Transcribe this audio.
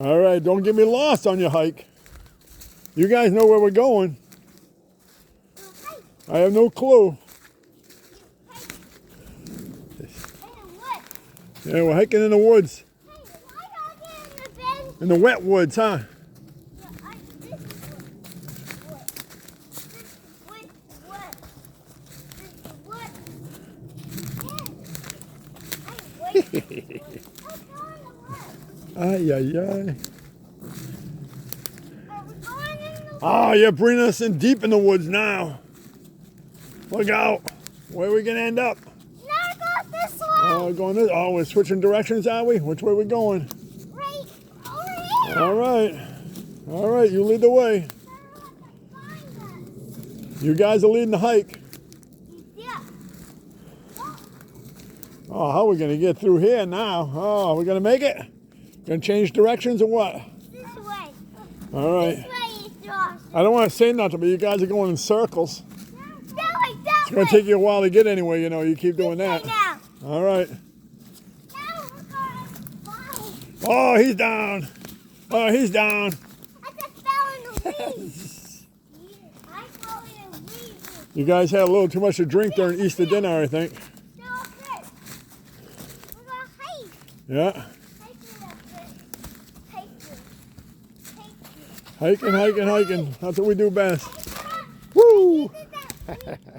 All right, don't get me lost on your hike. You guys know where we're going. I have no clue. Yeah, we're hiking in the woods. In the wet woods, huh? Ay, ay, ay. Oh, you're bringing us in deep in the woods now. Look out. Where are we going to end up? No, go this way. Oh, going this. Oh, we're switching directions, are we? Which way are we going? Right over here. All right. All right, you lead the way. You guys are leading the hike. Yeah. Oh, how are we going to get through here now? Oh, we're going to make it? Going to change directions or what? This way. All right. This way is yours. I don't want to say nothing, but you guys are going in circles. That It's going to take you a while to get anywhere, you know. You keep doing way that. now. All right. Now we're going follow. Oh, he's down. Oh, he's down. I just fell in the weeds. I fell in the weeds. You guys had a little too much to drink during Easter dinner, I think. So good. We're going to hike. Yeah. Hike it up there. Hike it. Hike it. Hiking, hiking, hiking. That's what we do best. Woo! We did that.